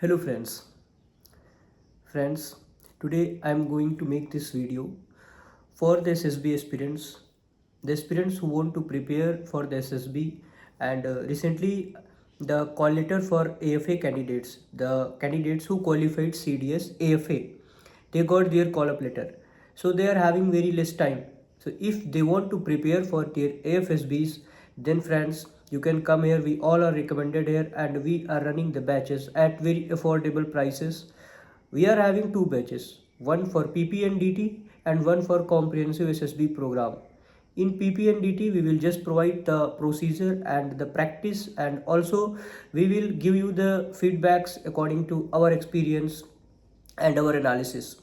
Hello friends, today I am going to make this video for the SSB aspirants, the aspirants who want to prepare for the SSB. And recently the call letter for AFA candidates, the candidates who qualified CDS AFA, they got their call up letter, so they are having very less time. So if they want to prepare for their AFSBs, then friends, you can come here. We all are recommended here, and we are running the batches at very affordable prices. We are having two batches, one for PPNDT and one for comprehensive SSB program. In PPNDT, we will just provide the procedure and the practice, and also we will give you the feedbacks according to our experience and our analysis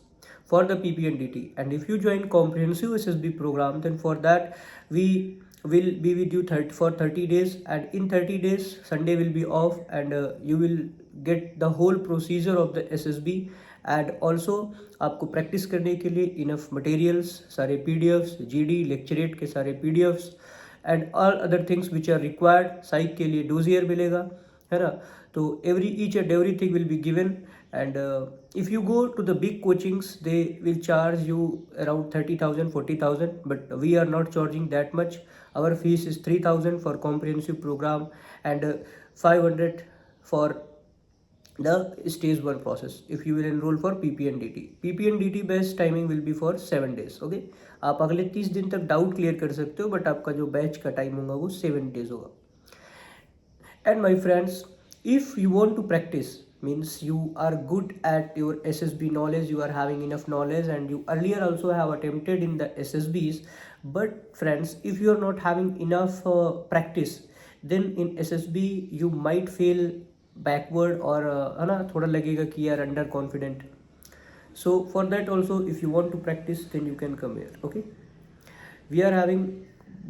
for the PPNDT. And if you join comprehensive SSB program, then for that we will be with you for 30 days, and in 30 days Sunday will be off, and you will get the whole procedure of the SSB. And also आपको practice करने के लिए enough materials, सारे PDFs, GD lecturette के सारे PDFs and all other things which are required. Psych के लिए dossier मिलेगा, है ना. तो each and everything will be given. And if you go to the big coachings, they will charge you around 30,000 40,000, but we are not charging that much. Our fees is 3,000 for comprehensive program, and 500 for the stage 1 process if you will enroll for PPNDT best timing will be for 7 days. Okay, आप अगले 30 दिन तक doubt clear कर सकते हो, but आपका जो batch का टाइम होगा वो 7 days होगा. And my friends, if you want to practice, means you are good at your SSB knowledge, you are having enough knowledge, and you earlier also have attempted in the SSBs. But friends, if you are not having enough practice, then in SSB you might feel backward, और है ना, थोड़ा लगेगा कि यार under confident. So for that also, if you want to practice, then you can come here. Okay, we are having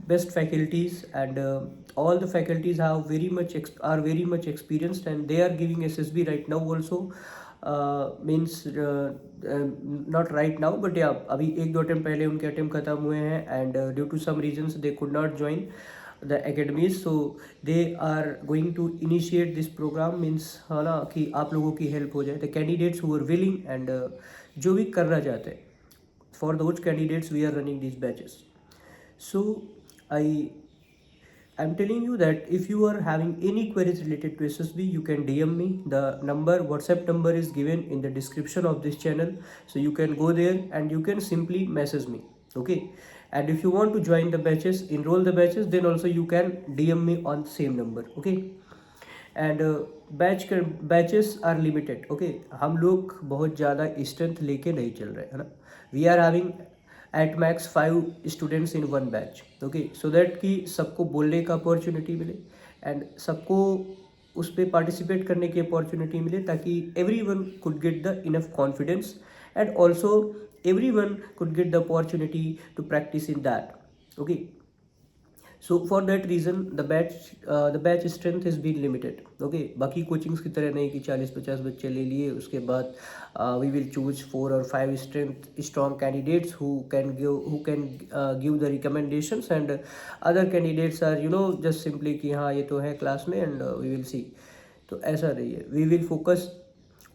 best faculties, and all the faculties have are very much experienced, and they are giving SSB right now also. Means not right now, but yeah, अभी एक दो attempt पहले उनके attempt खत्म हुए हैं, and due to some reasons they could not join the academies, so they are going to initiate this program. Means है ना कि आप लोगों की हेल्प हो जाए. the candidates who are willing and जो भी करना चाहते हैं, for those candidates we are running these batches. So I'm telling you that if you are having any queries related to SSB, you can DM me. The WhatsApp number is given in the description of this channel, so you can go there and you can simply message me. Okay, and if you want to join the batches, enroll the batches, then also you can DM me on the same number. Okay, and batches are limited. Okay, हम लोग बहुत ज़्यादा strength लेके नहीं चल रहे, है ना. We are having at max 5 students in one batch. Okay, so that कि सबको बोलने का अपॉर्चुनिटी मिले, एंड सबको उस पर पार्टिसिपेट करने की अपॉर्चुनिटी मिले, ताकि everyone could get the enough confidence, and also everyone could get the opportunity to practice in that. Okay, so for that reason the batch strength has been limited. Okay, बाकी coachings की तरह नहीं कि 40-50 बच्चे ले लिए, उसके बाद we will choose 4 or 5 strong candidates who can give the recommendations, and other candidates are just simply कि हाँ ये तो है क्लास में, and we will see. तो ऐसा नहीं है. We will focus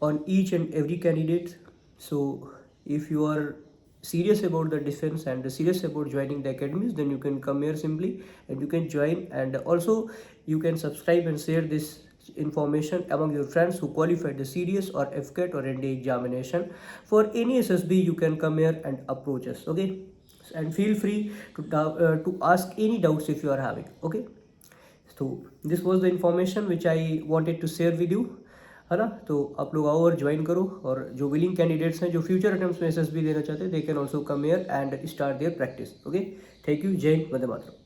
on each and every candidate. So if you are serious about the defense and serious about joining the academies, then you can come here simply and you can join. And also you can subscribe and share this information among your friends who qualified the CDS or FCAT or ND examination. For any SSB, you can come here and approach us. Okay, and feel free to ask any doubts if you are having. Okay, so this was the information which I wanted to share with you, है ना. तो आप लोग आओ और join करो, और जो विलिंग कैंडिडेट्स हैं जो फ्यूचर अटेम्प्ट्स में SSB देना चाहते हैं, they can also come here and start their practice. Okay, thank you. Jai Hind, Vande Mataram.